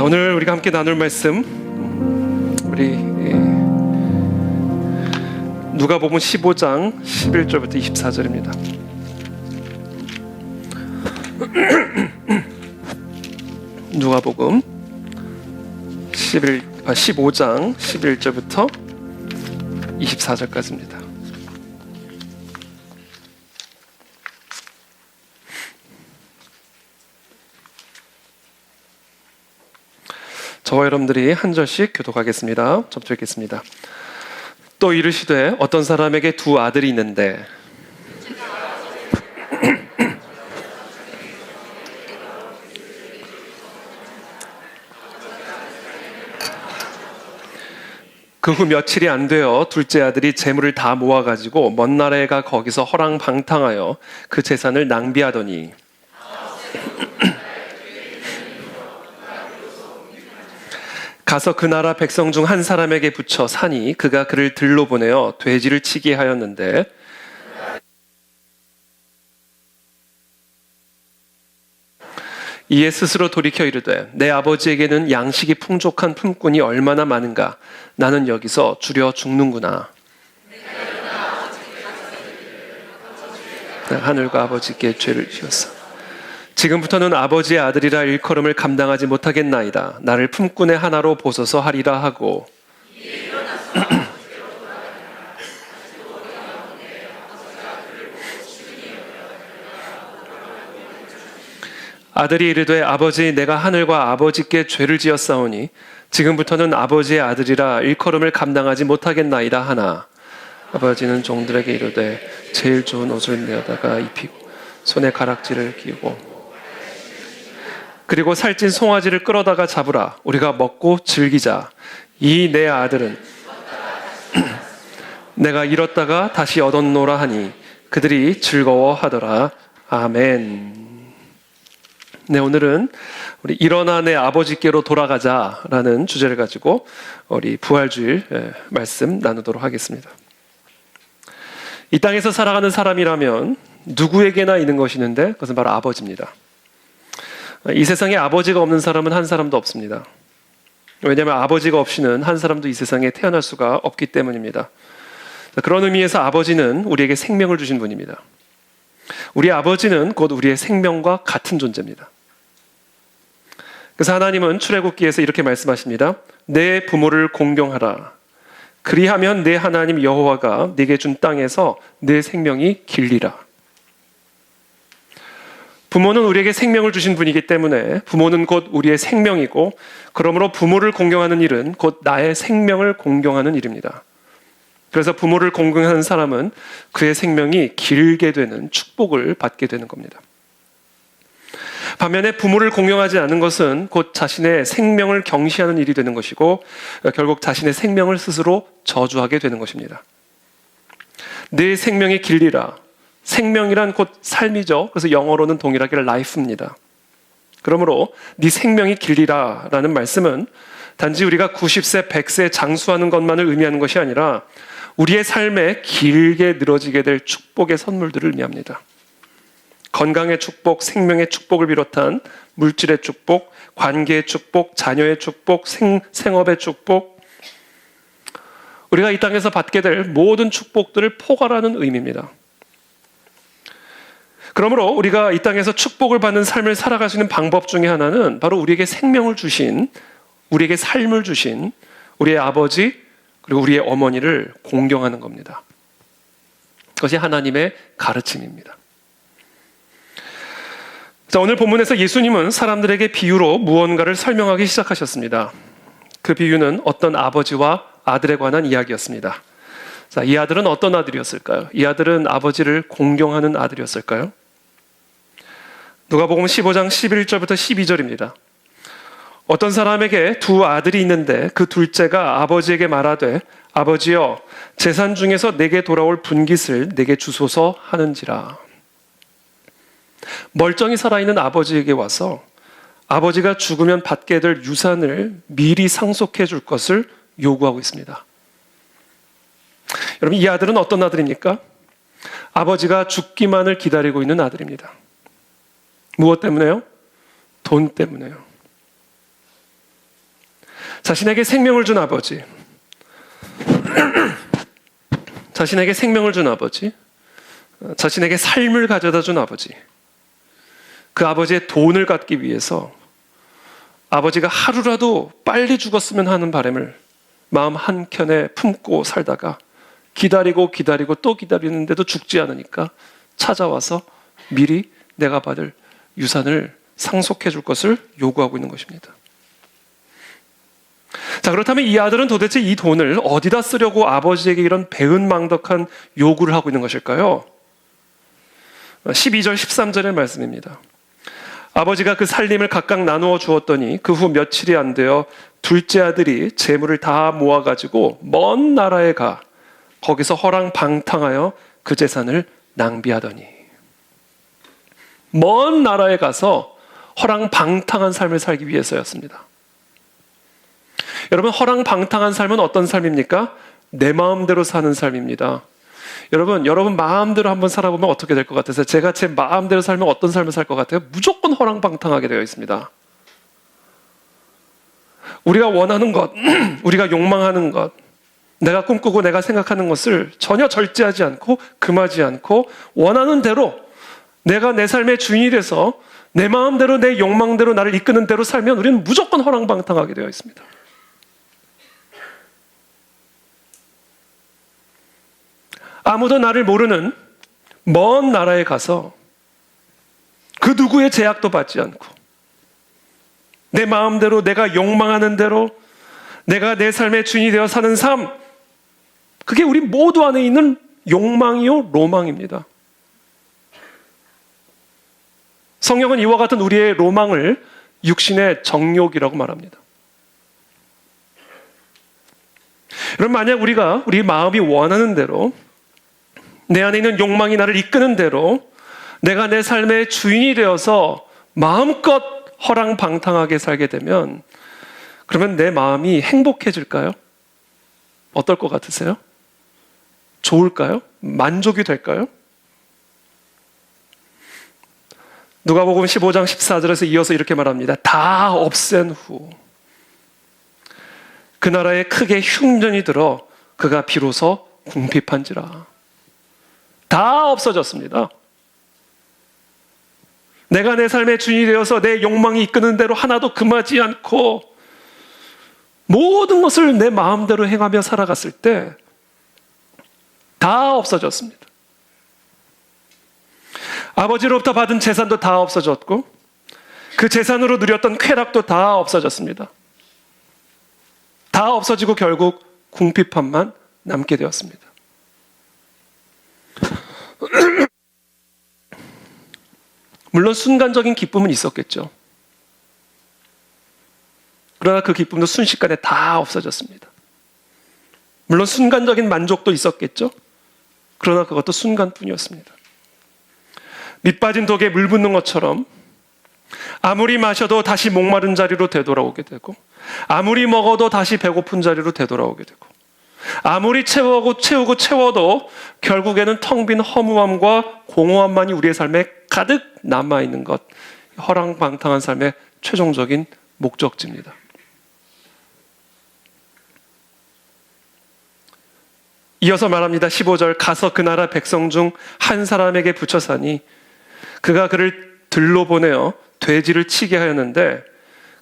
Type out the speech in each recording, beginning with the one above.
오늘 우리가 함께 나눌 말씀, 우리 누가복음 15장 11절부터 24절입니다. 누가복음 15장 11절부터 24절까지입니다. 저와 여러분들이 한 절씩 교독하겠습니다. 접촉하겠습니다. 또 이르시되 어떤 사람에게 두 아들이 있는데 그 후 며칠이 안 되어 둘째 아들이 재물을 다 모아가지고 먼 나라에 가 거기서 허랑방탕하여 그 재산을 낭비하더니 가서 그 나라 백성 중 한 사람에게 붙여 사니 그가 그를 들로 보내어 돼지를 치게 하였는데 이에 스스로 돌이켜 이르되 내 아버지에게는 양식이 풍족한 품꾼이 얼마나 많은가 나는 여기서 주려 죽는구나. 하늘과 아버지께 죄를 지었어. 지금부터는 아버지의 아들이라 일컬음을 감당하지 못하겠나이다. 나를 품꾼의 하나로 보소서 하리라 하고 아들이 이르되 아버지 내가 하늘과 아버지께 죄를 지었사오니 지금부터는 아버지의 아들이라 일컬음을 감당하지 못하겠나이다 하나 아버지는 종들에게 이르되 제일 좋은 옷을 내어다가 입히고 손에 가락지를 끼우고 그리고 살찐 송아지를 끌어다가 잡으라. 우리가 먹고 즐기자. 이 내 아들은 내가 잃었다가 다시 얻었노라 하니 그들이 즐거워하더라. 아멘. 네, 오늘은 우리 일어나 내 아버지께로 돌아가자라는 주제를 가지고 우리 부활주일 말씀 나누도록 하겠습니다. 이 땅에서 살아가는 사람이라면 누구에게나 있는 것이 있는데 그것은 바로 아버지입니다. 이 세상에 아버지가 없는 사람은 한 사람도 없습니다. 왜냐하면 아버지가 없이는 한 사람도 이 세상에 태어날 수가 없기 때문입니다. 그런 의미에서 아버지는 우리에게 생명을 주신 분입니다. 우리 아버지는 곧 우리의 생명과 같은 존재입니다. 그래서 하나님은 출애굽기에서 이렇게 말씀하십니다. 내 부모를 공경하라. 그리하면 내 하나님 여호와가 네게 준 땅에서 내 생명이 길리라. 부모는 우리에게 생명을 주신 분이기 때문에 부모는 곧 우리의 생명이고 그러므로 부모를 공경하는 일은 곧 나의 생명을 공경하는 일입니다. 그래서 부모를 공경하는 사람은 그의 생명이 길게 되는 축복을 받게 되는 겁니다. 반면에 부모를 공경하지 않는 것은 곧 자신의 생명을 경시하는 일이 되는 것이고 결국 자신의 생명을 스스로 저주하게 되는 것입니다. 내 생명이 길리라. 생명이란 곧 삶이죠. 그래서 영어로는 동일하게 life입니다. 그러므로 네 생명이 길리라 라는 말씀은 단지 우리가 90세, 100세 장수하는 것만을 의미하는 것이 아니라 우리의 삶에 길게 늘어지게 될 축복의 선물들을 의미합니다. 건강의 축복, 생명의 축복을 비롯한 물질의 축복, 관계의 축복, 자녀의 축복, 생업의 축복, 우리가 이 땅에서 받게 될 모든 축복들을 포괄하는 의미입니다. 그러므로 우리가 이 땅에서 축복을 받는 삶을 살아갈 수 있는 방법 중에 하나는 바로 우리에게 생명을 주신, 우리에게 삶을 주신 우리의 아버지 그리고 우리의 어머니를 공경하는 겁니다. 그것이 하나님의 가르침입니다. 자, 오늘 본문에서 예수님은 사람들에게 비유로 무언가를 설명하기 시작하셨습니다. 그 비유는 어떤 아버지와 아들에 관한 이야기였습니다. 자, 이 아들은 어떤 아들이었을까요? 이 아들은 아버지를 공경하는 아들이었을까요? 누가복음 15장 11절부터 12절입니다. 어떤 사람에게 두 아들이 있는데 그 둘째가 아버지에게 말하되 아버지여 재산 중에서 내게 돌아올 분깃을 내게 주소서 하는지라. 멀쩡히 살아있는 아버지에게 와서 아버지가 죽으면 받게 될 유산을 미리 상속해 줄 것을 요구하고 있습니다. 여러분, 이 아들은 어떤 아들입니까? 아버지가 죽기만을 기다리고 있는 아들입니다. 무엇 때문에요? 돈 때문에요. 자신에게 생명을 준 아버지, 자신에게 생명을 준 아버지, 자신에게 삶을 가져다 준 아버지, 그 아버지의 돈을 갖기 위해서 아버지가 하루라도 빨리 죽었으면 하는 바람을 마음 한켠에 품고 살다가 기다리고 또 기다리는데도 죽지 않으니까 찾아와서 미리 내가 받을 유산을 상속해 줄 것을 요구하고 있는 것입니다. 자, 그렇다면 이 아들은 도대체 이 돈을 어디다 쓰려고 아버지에게 이런 배은망덕한 요구를 하고 있는 것일까요? 12절 13절의 말씀입니다. 아버지가 그 살림을 각각 나누어 주었더니 그 후 며칠이 안 되어 둘째 아들이 재물을 다 모아가지고 먼 나라에 가 거기서 허랑방탕하여 그 재산을 낭비하더니, 먼 나라에 가서 허랑방탕한 삶을 살기 위해서였습니다. 여러분, 허랑방탕한 삶은 어떤 삶입니까? 내 마음대로 사는 삶입니다. 여러분 마음대로 한번 살아보면 어떻게 될 것 같아서, 제가 제 마음대로 살면 어떤 삶을 살 것 같아요? 무조건 허랑방탕하게 되어 있습니다. 우리가 원하는 것, 우리가 욕망하는 것, 내가 꿈꾸고 내가 생각하는 것을 전혀 절제하지 않고 금하지 않고 원하는 대로 내가 내 삶의 주인이 돼서 내 마음대로 내 욕망대로 나를 이끄는 대로 살면 우리는 무조건 허랑방탕하게 되어 있습니다. 아무도 나를 모르는 먼 나라에 가서 그 누구의 제약도 받지 않고 내 마음대로 내가 욕망하는 대로 내가 내 삶의 주인이 되어 사는 삶, 그게 우리 모두 안에 있는 욕망이요 로망입니다. 성경은 이와 같은 우리의 로망을 육신의 정욕이라고 말합니다. 여러분, 만약 우리 마음이 원하는 대로, 내 안에 있는 욕망이 나를 이끄는 대로 내가 내 삶의 주인이 되어서 마음껏 허랑방탕하게 살게 되면, 그러면 내 마음이 행복해질까요? 어떨 것 같으세요? 좋을까요? 만족이 될까요? 누가복음 15장 14절에서 이어서 이렇게 말합니다. 다 없앤 후 그 나라에 크게 흉년이 들어 그가 비로소 궁핍한지라. 다 없어졌습니다. 내가 내 삶의 주인이 되어서 내 욕망이 이끄는 대로 하나도 금하지 않고 모든 것을 내 마음대로 행하며 살아갔을 때 다 없어졌습니다. 아버지로부터 받은 재산도 다 없어졌고 그 재산으로 누렸던 쾌락도 다 없어졌습니다. 다 없어지고 결국 궁핍함만 남게 되었습니다. 물론 순간적인 기쁨은 있었겠죠. 그러나 그 기쁨도 순식간에 다 없어졌습니다. 물론 순간적인 만족도 있었겠죠. 그러나 그것도 순간뿐이었습니다. 밑빠진 독에 물 붓는 것처럼 아무리 마셔도 다시 목마른 자리로 되돌아오게 되고, 아무리 먹어도 다시 배고픈 자리로 되돌아오게 되고, 아무리 채워도 결국에는 텅 빈 허무함과 공허함만이 우리의 삶에 가득 남아있는 것, 허랑방탕한 삶의 최종적인 목적지입니다. 이어서 말합니다. 15절, 가서 그 나라 백성 중 한 사람에게 붙여 사니 그가 그를 들로 보내어 돼지를 치게 하였는데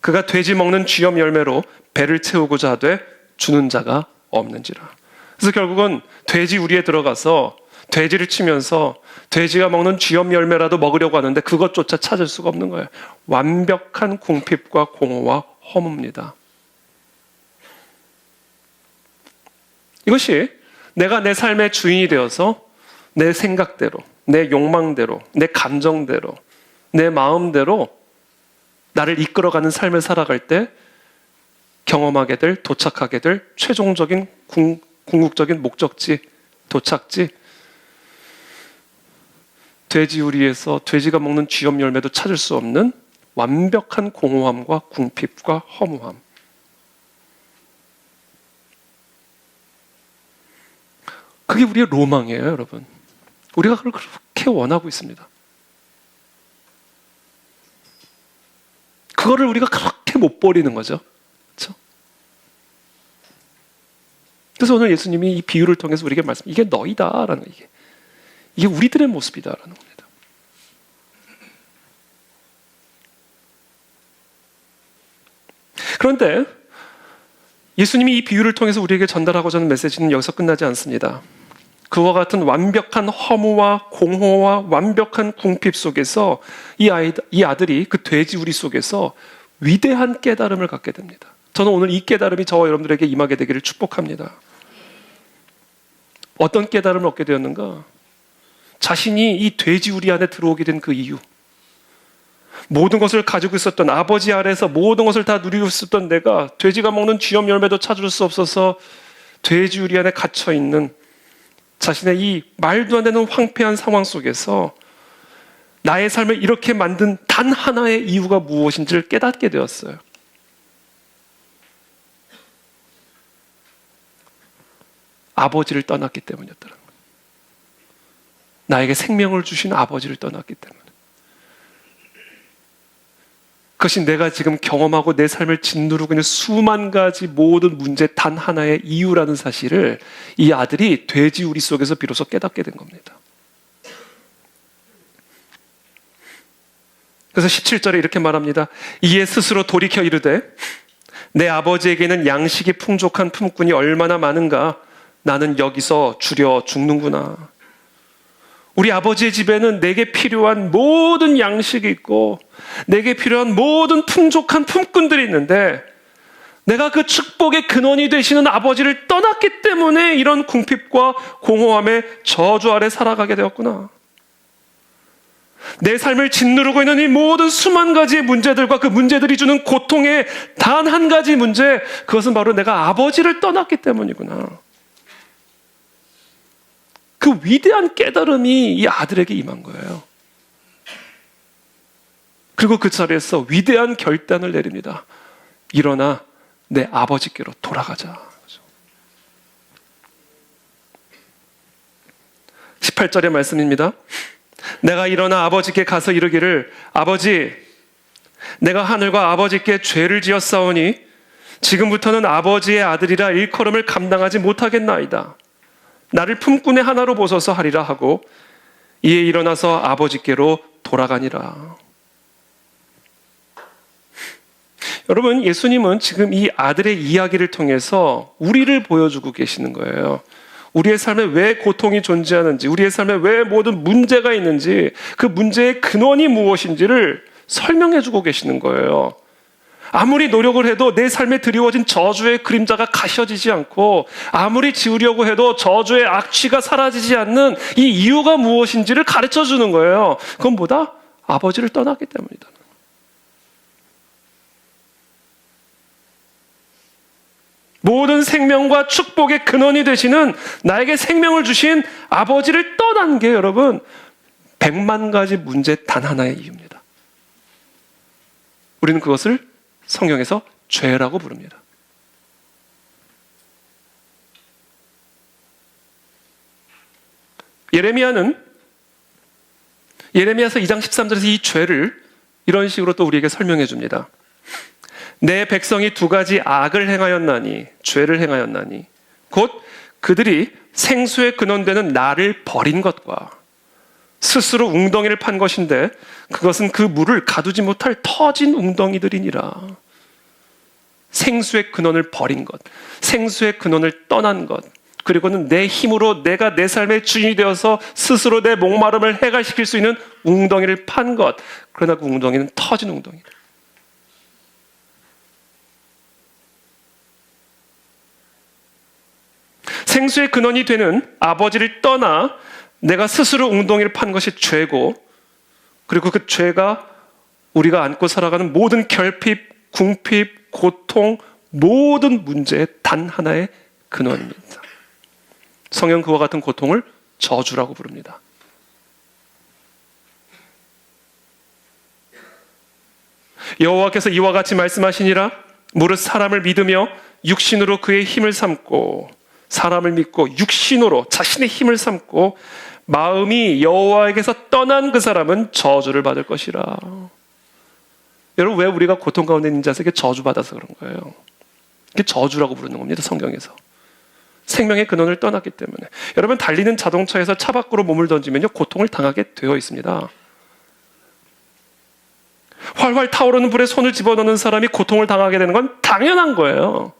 그가 돼지 먹는 쥐염 열매로 배를 채우고자 하되 주는 자가 없는지라. 그래서 결국은 돼지 우리에 들어가서 돼지를 치면서 돼지가 먹는 쥐염 열매라도 먹으려고 하는데 그것조차 찾을 수가 없는 거예요. 완벽한 궁핍과 공허와 허무입니다. 이것이 내가 내 삶의 주인이 되어서 내 생각대로, 내 욕망대로, 내 감정대로, 내 마음대로 나를 이끌어가는 삶을 살아갈 때 경험하게 될, 도착하게 될 최종적인 궁극적인 목적지, 도착지, 돼지우리에서 돼지가 먹는 쥐염 열매도 찾을 수 없는 완벽한 공허함과 궁핍과 허무함. 그게 우리의 로망이에요, 여러분. 우리가 그걸 그렇게 원하고 있습니다. 그거를 우리가 그렇게 못 버리는 거죠. 그렇죠? 그래서 오늘 예수님이 이 비유를 통해서 우리에게 이게 너희다라는 거, 이게 우리들의 모습이다라는 겁니다. 그런데 예수님이 이 비유를 통해서 우리에게 전달하고자 하는 메시지는 여기서 끝나지 않습니다. 그와 같은 완벽한 허무와 공허와 완벽한 궁핍 속에서 이 아들이 그 돼지 우리 속에서 위대한 깨달음을 갖게 됩니다. 저는 오늘 이 깨달음이 저와 여러분들에게 임하게 되기를 축복합니다. 어떤 깨달음을 얻게 되었는가? 자신이 이 돼지 우리 안에 들어오게 된 그 이유, 모든 것을 가지고 있었던 아버지 아래에서 모든 것을 다 누리고 있었던 내가 돼지가 먹는 쥐염 열매도 찾을 수 없어서 돼지 우리 안에 갇혀있는 자신의 이 말도 안 되는 황폐한 상황 속에서 나의 삶을 이렇게 만든 단 하나의 이유가 무엇인지를 깨닫게 되었어요. 아버지를 떠났기 때문이었더라고요. 나에게 생명을 주신 아버지를 떠났기 때문에. 그것이 내가 지금 경험하고 내 삶을 짓누르고 있는 수만 가지 모든 문제 단 하나의 이유라는 사실을 이 아들이 돼지 우리 속에서 비로소 깨닫게 된 겁니다. 그래서 17절에 이렇게 말합니다. 이에 스스로 돌이켜 이르되 내 아버지에게는 양식이 풍족한 품꾼이 얼마나 많은가. 나는 여기서 주려 죽는구나. 우리 아버지의 집에는 내게 필요한 모든 양식이 있고 내게 필요한 모든 풍족한 품꾼들이 있는데 내가 그 축복의 근원이 되시는 아버지를 떠났기 때문에 이런 궁핍과 공허함의 저주 아래 살아가게 되었구나. 내 삶을 짓누르고 있는 이 모든 수만 가지의 문제들과 그 문제들이 주는 고통의 단 한 가지 문제, 그것은 바로 내가 아버지를 떠났기 때문이구나. 그 위대한 깨달음이 이 아들에게 임한 거예요. 그리고 그 자리에서 위대한 결단을 내립니다. 일어나 내 아버지께로 돌아가자. 18절의 말씀입니다. 내가 일어나 아버지께 가서 이르기를 아버지, 내가 하늘과 아버지께 죄를 지었사오니 지금부터는 아버지의 아들이라 일컬음을 감당하지 못하겠나이다. 나를 품꾼의 하나로 보소서 하리라 하고 이에 일어나서 아버지께로 돌아가니라. 여러분, 예수님은 지금 이 아들의 이야기를 통해서 우리를 보여주고 계시는 거예요. 우리의 삶에 왜 고통이 존재하는지, 우리의 삶에 왜 모든 문제가 있는지, 그 문제의 근원이 무엇인지를 설명해주고 계시는 거예요. 아무리 노력을 해도 내 삶에 드리워진 저주의 그림자가 가셔지지 않고 아무리 지우려고 해도 저주의 악취가 사라지지 않는 이 이유가 무엇인지를 가르쳐 주는 거예요. 그건 뭐다? 아버지를 떠났기 때문이다. 모든 생명과 축복의 근원이 되시는 나에게 생명을 주신 아버지를 떠난 게 여러분 100만 가지 문제 단 하나의 이유입니다. 우리는 그것을 성경에서 죄라고 부릅니다. 예레미야서 2장 13절에서 이 죄를 이런 식으로 또 우리에게 설명해 줍니다. 내 백성이 두 가지 악을 행하였나니, 죄를 행하였나니 곧 그들이 생수의 근원되는 나를 버린 것과 스스로 웅덩이를 판 것인데 그것은 그 물을 가두지 못할 터진 웅덩이들이니라. 생수의 근원을 버린 것, 생수의 근원을 떠난 것, 그리고는 내 힘으로 내가 내 삶의 주인이 되어서 스스로 내 목마름을 해결시킬 수 있는 웅덩이를 판 것. 그러나 그 웅덩이는 터진 웅덩이다. 생수의 근원이 되는 아버지를 떠나 내가 스스로 웅덩이를 판 것이 죄고, 그리고 그 죄가 우리가 안고 살아가는 모든 결핍, 궁핍, 고통, 모든 문제의 단 하나의 근원입니다. 성경 그와 같은 고통을 저주라고 부릅니다. 여호와께서 이와 같이 말씀하시니라. 무릇 사람을 믿으며 육신으로 그의 힘을 삼고, 사람을 믿고 육신으로 자신의 힘을 삼고 마음이 여호와에게서 떠난 그 사람은 저주를 받을 것이라. 여러분, 왜 우리가 고통 가운데 있는 자에게 저주받아서 그런 거예요? 이게 저주라고 부르는 겁니다, 성경에서. 생명의 근원을 떠났기 때문에. 여러분, 달리는 자동차에서 차 밖으로 몸을 던지면요, 고통을 당하게 되어 있습니다. 활활 타오르는 불에 손을 집어넣는 사람이 고통을 당하게 되는 건 당연한 거예요.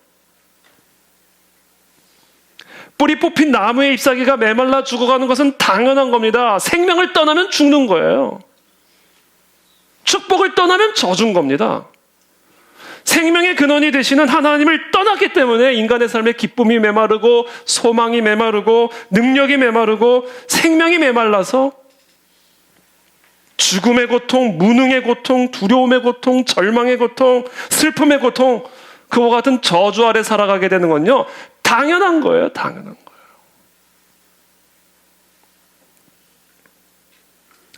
뿌리 뽑힌 나무의 잎사귀가 메말라 죽어가는 것은 당연한 겁니다. 생명을 떠나면 죽는 거예요. 축복을 떠나면 져준 겁니다. 생명의 근원이 되시는 하나님을 떠났기 때문에 인간의 삶에 기쁨이 메마르고 소망이 메마르고 능력이 메마르고 생명이 메말라서 죽음의 고통, 무능의 고통, 두려움의 고통, 절망의 고통, 슬픔의 고통, 그와 같은 저주 아래 살아가게 되는 건요, 당연한 거예요. 당연한 거예요.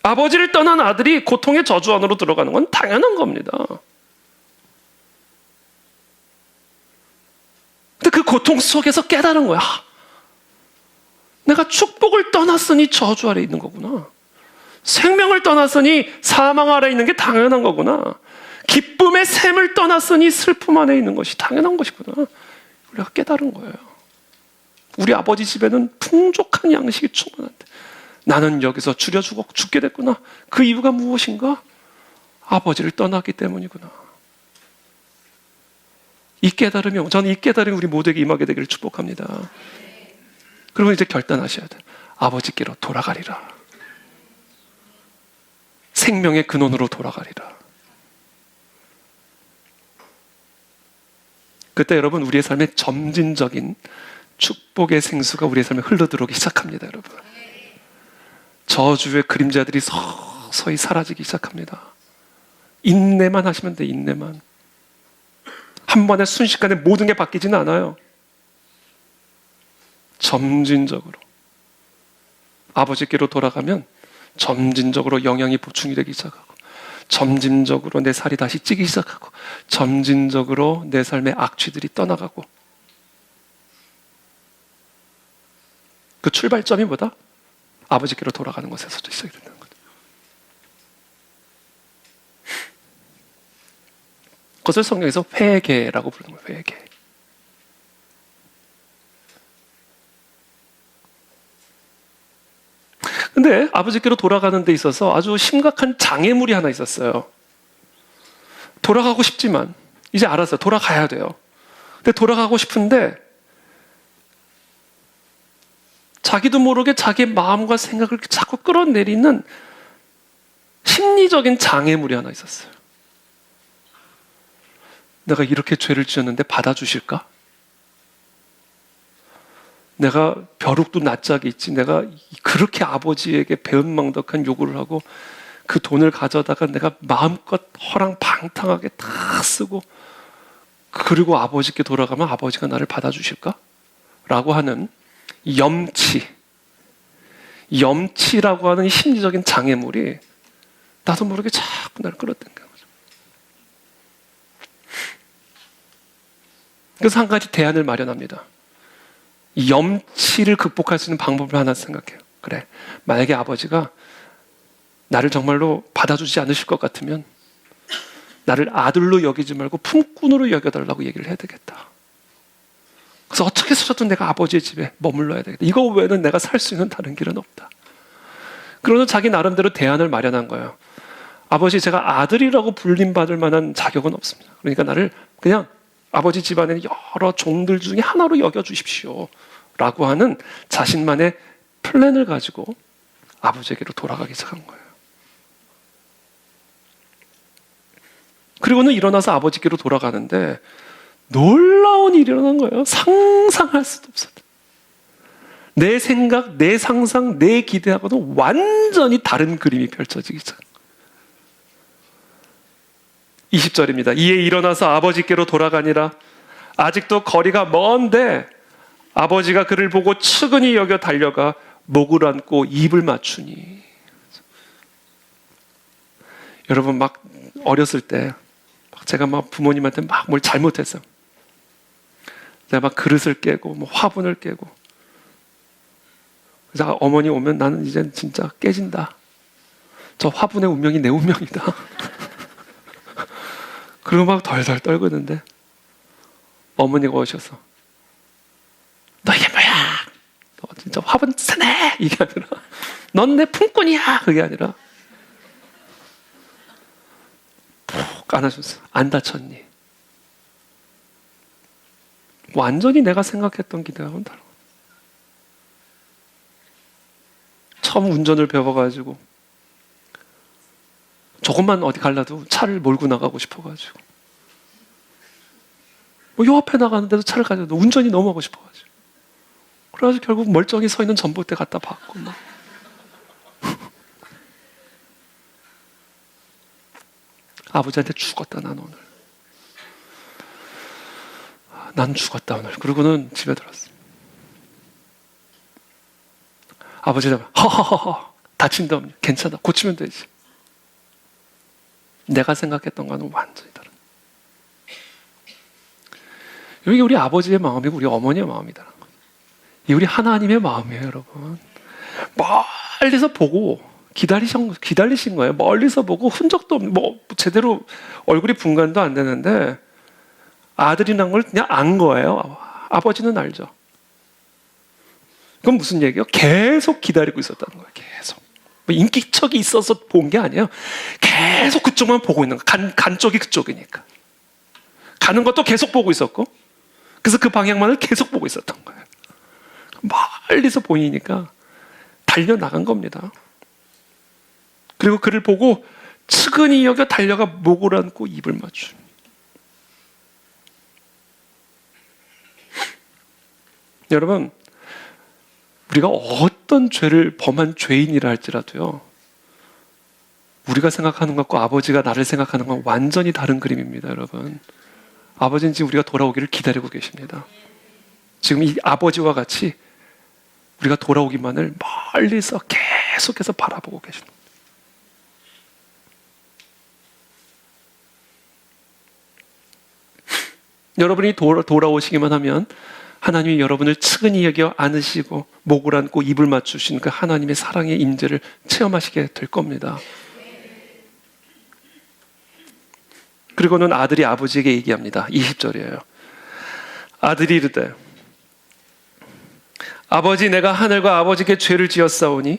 아버지를 떠난 아들이 고통의 저주 안으로 들어가는 건 당연한 겁니다. 근데 그 고통 속에서 깨달은 거야. 내가 축복을 떠났으니 저주 아래 있는 거구나. 생명을 떠났으니 사망 아래 있는 게 당연한 거구나. 기쁨의 샘을 떠났으니 슬픔 안에 있는 것이 당연한 것이구나. 우리가 깨달은 거예요. 우리 아버지 집에는 풍족한 양식이 충분한데 나는 여기서 줄여 죽게 됐구나. 그 이유가 무엇인가? 아버지를 떠났기 때문이구나. 이 깨달음이, 저는 이 깨달음이 우리 모두에게 임하게 되기를 축복합니다. 그러면 이제 결단하셔야 돼요. 아버지께로 돌아가리라. 생명의 근원으로 돌아가리라. 그때 여러분, 우리의 삶에 점진적인 축복의 생수가 우리의 삶에 흘러들어오기 시작합니다. 여러분, 저주의 그림자들이 서서히 사라지기 시작합니다. 인내만 하시면 돼. 인내만. 한 번에 순식간에 모든 게 바뀌지는 않아요. 점진적으로 아버지께로 돌아가면 점진적으로 영양이 보충이 되기 시작하고, 점진적으로 내 살이 다시 찌기 시작하고, 점진적으로 내 삶의 악취들이 떠나가고. 그 출발점이 뭐다? 아버지께로 돌아가는 것에서도 시작이 된다는 거죠. 그것을 성경에서 회개라고 부르는 거예요. 회개. 근데 아버지께로 돌아가는 데 있어서 아주 심각한 장애물이 하나 있었어요. 돌아가고 싶지만 이제 알았어요. 돌아가야 돼요. 근데 돌아가고 싶은데 자기도 모르게 자기의 마음과 생각을 자꾸 끌어내리는 심리적인 장애물이 하나 있었어요. 내가 이렇게 죄를 지었는데 받아주실까? 내가 벼룩도 낯짝이 있지, 내가 그렇게 아버지에게 배은망덕한 요구를 하고 그 돈을 가져다가 내가 마음껏 허랑방탕하게 다 쓰고, 그리고 아버지께 돌아가면 아버지가 나를 받아주실까? 라고 하는 염치라고 하는 심리적인 장애물이 나도 모르게 자꾸 나를 끌어당기는 거죠. 그래서 한 가지 대안을 마련합니다. 이 염치를 극복할 수 있는 방법을 하나 생각해요. 그래, 만약에 아버지가 나를 정말로 받아주지 않으실 것 같으면 나를 아들로 여기지 말고 품꾼으로 여겨달라고 얘기를 해야 되겠다. 그래서 어떻게 해서든 내가 아버지의 집에 머물러야 되겠다. 이거 외에는 내가 살 수 있는 다른 길은 없다. 그러면 자기 나름대로 대안을 마련한 거예요. 아버지, 제가 아들이라고 불림받을 만한 자격은 없습니다. 그러니까 나를 그냥 아버지 집안의 여러 종들 중에 하나로 여겨주십시오 라고 하는 자신만의 플랜을 가지고 아버지에게로 돌아가기 시작한 거예요. 그리고는 일어나서 아버지께로 돌아가는데 놀라운 일이 일어난 거예요. 상상할 수도 없었다. 내 생각, 내 상상, 내 기대하고는 완전히 다른 그림이 펼쳐지기 시작한 거예요. 20절입니다. 이에 일어나서 아버지께로 돌아가니라. 아직도 거리가 먼데 아버지가 그를 보고 측은히 여겨 달려가 목을 안고 입을 맞추니. 여러분, 막 어렸을 때 제가 막 부모님한테 막 뭘 잘못했어요. 제가 막 그릇을 깨고 뭐 화분을 깨고, 그래서 어머니 오면 나는 이제 진짜 깨진다. 저 화분의 운명이 내 운명이다. 그리고 막 덜덜 떨구는데 어머니가 오셔서 너 이게 뭐야? 진짜 화분 세네 이게 아니라 넌 내 품꾼이야 그게 아니라 푹 안아줬어. 안 다쳤니? 완전히 내가 생각했던 기대하고는 다르고 처음 운전을 배워가지고 조금만 어디 갈라도 차를 몰고 나가고 싶어가지고 뭐 요 앞에 나가는데도 차를 가져도 운전이 너무 하고 싶어가지고 그래가지고 결국 멀쩡히 서 있는 전봇대 갖다 박고 막 아버지한테 죽었다 난 오늘 난 죽었다 오늘. 그러고는 집에 들어왔어. 아버지가 허허허허 다친다 괜찮아 고치면 되지. 내가 생각했던 거는 완전히 다른. 이게 우리 아버지의 마음이고 우리 어머니의 마음이다. 이 우리 하나님의 마음이에요, 여러분. 멀리서 보고 기다리신 거예요. 멀리서 보고 흔적도 없는, 뭐 제대로 얼굴이 분간도 안 되는데 아들이 난 걸 그냥 안 거예요. 아버지는 알죠. 그건 무슨 얘기예요? 계속 기다리고 있었다는 거예요. 계속. 뭐 인기척이 있어서 본 게 아니에요. 계속 그쪽만 보고 있는 거예요. 간 쪽이 그쪽이니까. 가는 것도 계속 보고 있었고, 그래서 그 방향만을 계속 보고 있었던 거예요. 멀리서 보이니까 달려나간 겁니다. 그리고 그를 보고 측은히 여겨 달려가 목을 안고 입을 맞추. 여러분, 우리가 어떤 죄를 범한 죄인이라 할지라도요, 우리가 생각하는 것과 아버지가 나를 생각하는 건 완전히 다른 그림입니다, 여러분. 아버지는 지금 우리가 돌아오기를 기다리고 계십니다. 지금 이 아버지와 같이 우리가 돌아오기만을 멀리서 계속해서 바라보고 계십니다. 여러분이 돌아오시기만 하면 하나님이 여러분을 측은히 여겨 안으시고 목을 안고 입을 맞추신 그 하나님의 사랑의 임재를 체험하시게 될 겁니다. 그리고는 아들이 아버지에게 얘기합니다. 20절이에요. 아들이 이르되 아버지 내가 하늘과 아버지께 죄를 지었사오니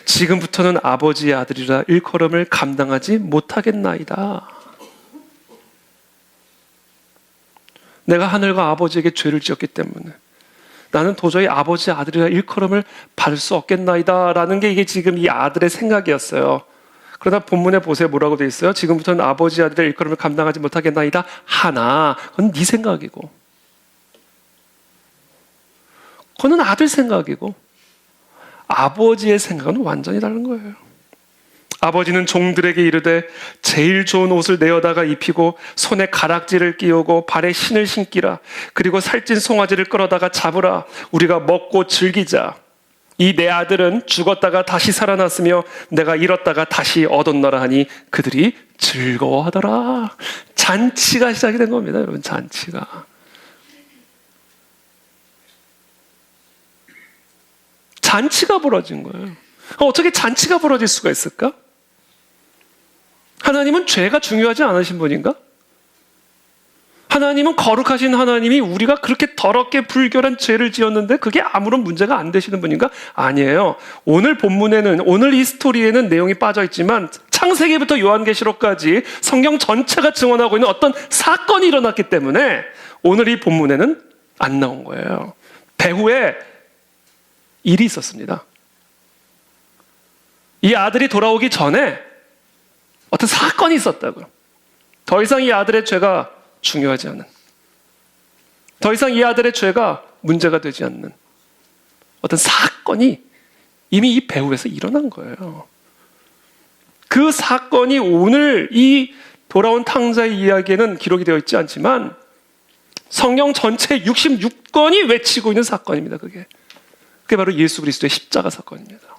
지금부터는 아버지의 아들이라 일컬음을 감당하지 못하겠나이다. 내가 하늘과 아버지에게 죄를 지었기 때문에 나는 도저히 아버지의 아들이라 일컬음을 받을 수 없겠나이다 라는 게 이게 지금 이 아들의 생각이었어요. 그러나 본문에 보세요. 뭐라고 되어 있어요? 지금부터는 아버지의 아들이라 일컬음을 감당하지 못하겠나이다 하나 그건 네 생각이고 그거는 아들 생각이고 아버지의 생각은 완전히 다른 거예요. 아버지는 종들에게 이르되 제일 좋은 옷을 내어다가 입히고 손에 가락지를 끼우고 발에 신을 신기라. 그리고 살찐 송아지를 끌어다가 잡으라. 우리가 먹고 즐기자. 이 내 아들은 죽었다가 다시 살아났으며 내가 잃었다가 다시 얻었노라 하니 그들이 즐거워하더라. 잔치가 시작이 된 겁니다, 여러분. 잔치가. 잔치가 벌어진 거예요. 어떻게 잔치가 벌어질 수가 있을까? 하나님은 죄가 중요하지 않으신 분인가? 하나님은 거룩하신 하나님이 우리가 그렇게 더럽게 불결한 죄를 지었는데 그게 아무런 문제가 안 되시는 분인가? 아니에요. 오늘 본문에는, 오늘 이 스토리에는 내용이 빠져 있지만 창세기부터 요한계시록까지 성경 전체가 증언하고 있는 어떤 사건이 일어났기 때문에 오늘 이 본문에는 안 나온 거예요. 배후에 일이 있었습니다. 이 아들이 돌아오기 전에 어떤 사건이 있었다고요. 더 이상 이 아들의 죄가 중요하지 않은, 더 이상 이 아들의 죄가 문제가 되지 않는 어떤 사건이 이미 이 배후에서 일어난 거예요. 그 사건이 오늘 이 돌아온 탕자의 이야기에는 기록이 되어 있지 않지만 성경 전체 66권이 외치고 있는 사건입니다. 그게 바로 예수 그리스도의 십자가 사건입니다.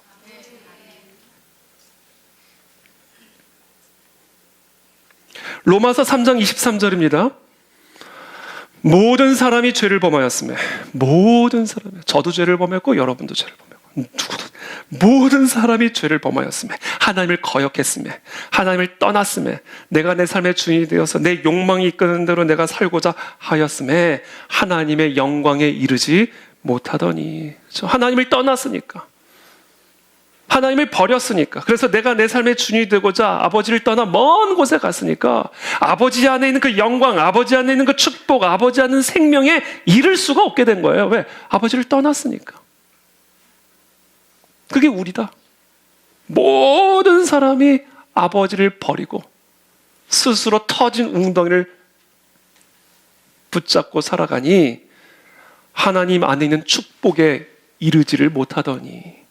로마서 3장 23절입니다. 모든 사람이 죄를 범하였으며, 모든 사람이, 저도 죄를 범했고 여러분도 죄를 범했고 누구도 모든 사람이 죄를 범하였으며 하나님을 거역했으며 하나님을 떠났으며 내가 내 삶의 주인이 되어서 내 욕망이 이끄는 대로 내가 살고자 하였으며 하나님의 영광에 이르지 못하더니. 하나님을 떠났으니까. 하나님을 버렸으니까. 그래서 내가 내 삶의 주인이 되고자 아버지를 떠나 먼 곳에 갔으니까 아버지 안에 있는 그 영광, 아버지 안에 있는 그 축복, 아버지 안에 있는 생명에 이를 수가 없게 된 거예요. 왜? 아버지를 떠났으니까. 그게 우리다. 모든 사람이 아버지를 버리고 스스로 터진 웅덩이를 붙잡고 살아가니 하나님 안에 있는 축복에 이르지를 못하더니.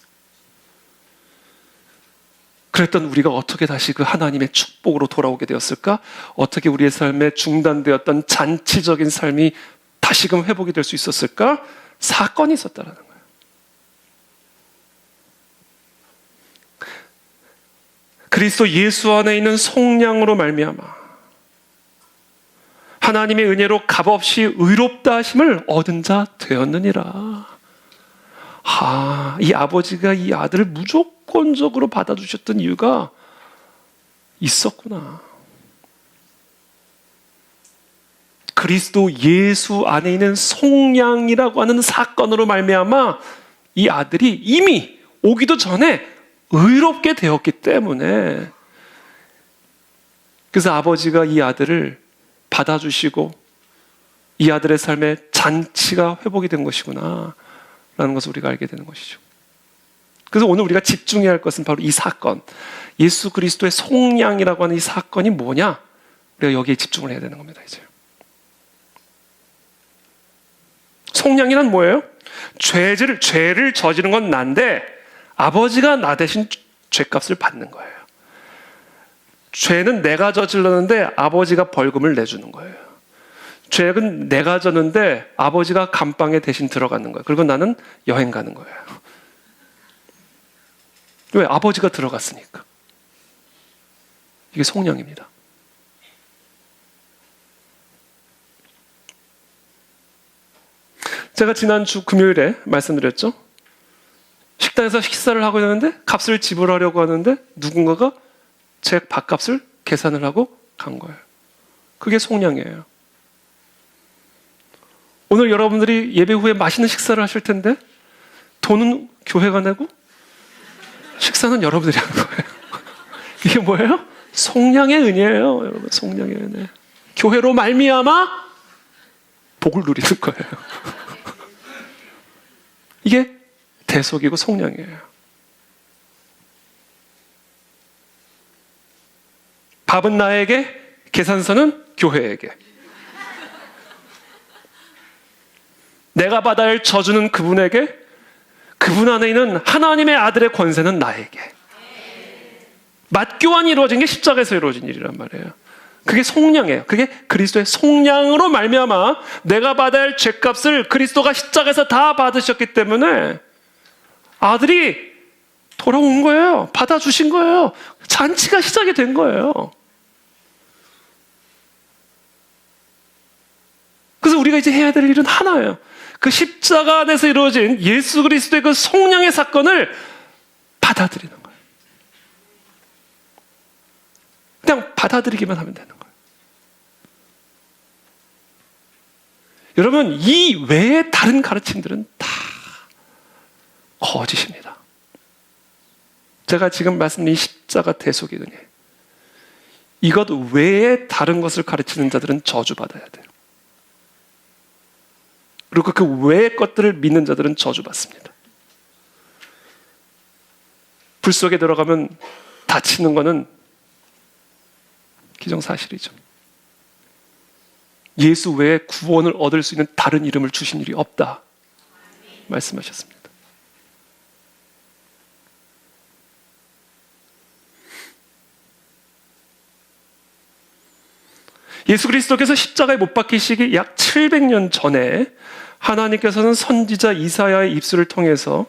그랬던 우리가 어떻게 다시 그 하나님의 축복으로 돌아오게 되었을까? 어떻게 우리의 삶에 중단되었던 잔치적인 삶이 다시금 회복이 될 수 있었을까? 사건이 있었다는 거예요. 그리스도 예수 안에 있는 속량으로 말미암아 하나님의 은혜로 값없이 의롭다 하심을 얻은 자 되었느니라. 이 아버지가 이 아들을 무조건적으로 받아주셨던 이유가 있었구나. 그리스도 예수 안에 있는 속량이라고 하는 사건으로 말미암아 이 아들이 이미 오기도 전에 의롭게 되었기 때문에, 그래서 아버지가 이 아들을 받아주시고 이 아들의 삶에 잔치가 회복이 된 것이구나 라는 것을 우리가 알게 되는 것이죠. 그래서 오늘 우리가 집중해야 할 것은 바로 이 사건, 예수 그리스도의 속량이라고 하는 이 사건이 뭐냐, 우리가 여기에 집중을 해야 되는 겁니다. 이제 속량이란 뭐예요? 죄를 저지른 건 난데 아버지가 나 대신 죄값을 받는 거예요. 죄는 내가 저질렀는데 아버지가 벌금을 내주는 거예요. 죄는 내가 졌는데 아버지가 감방에 대신 들어가는 거예요. 그리고 나는 여행 가는 거예요. 왜? 아버지가 들어갔으니까. 이게 속량입니다. 제가 지난주 금요일에 말씀드렸죠? 식당에서 식사를 하고 있는데 값을 지불하려고 하는데 누군가가 제 밥값을 계산을 하고 간 거예요. 그게 속량이에요. 오늘 여러분들이 예배 후에 맛있는 식사를 하실 텐데 돈은 교회가 내고 식사는 여러분들이 하는 거예요. 이게 뭐예요? 속량의 은혜예요, 여러분. 속량의 은혜. 교회로 말미암아 복을 누리는 거예요. 이게 대속이고 속량이에요. 밥은 나에게, 계산서는 교회에게. 내가 받아야 할 저주는 그분에게, 그분 안에 있는 하나님의 아들의 권세는 나에게. 맞교환이 이루어진 게 십자가에서 이루어진 일이란 말이에요. 그게 속량이에요. 그게 그리스도의 속량으로 말미암아 내가 받아야 할 죄값을 그리스도가 십자가에서 다 받으셨기 때문에 아들이 돌아온 거예요. 받아주신 거예요. 잔치가 시작이 된 거예요. 그래서 우리가 이제 해야 될 일은 하나예요. 그 십자가 안에서 이루어진 예수 그리스도의 그 속량의 사건을 받아들이는 거예요. 그냥 받아들이기만 하면 되는 거예요. 여러분, 이 외에 다른 가르침들은 다 거짓입니다. 제가 지금 말씀드린 십자가 대속의 은혜, 이것 외에 다른 것을 가르치는 자들은 저주받아야 돼요. 그리고 그 외의 것들을 믿는 자들은 저주받습니다. 불 속에 들어가면 다치는 것은 기정사실이죠. 예수 외에 구원을 얻을 수 있는 다른 이름을 주신 일이 없다 말씀하셨습니다. 예수 그리스도께서 십자가에 못 박히시기 약 700년 전에 하나님께서는 선지자 이사야의 입술을 통해서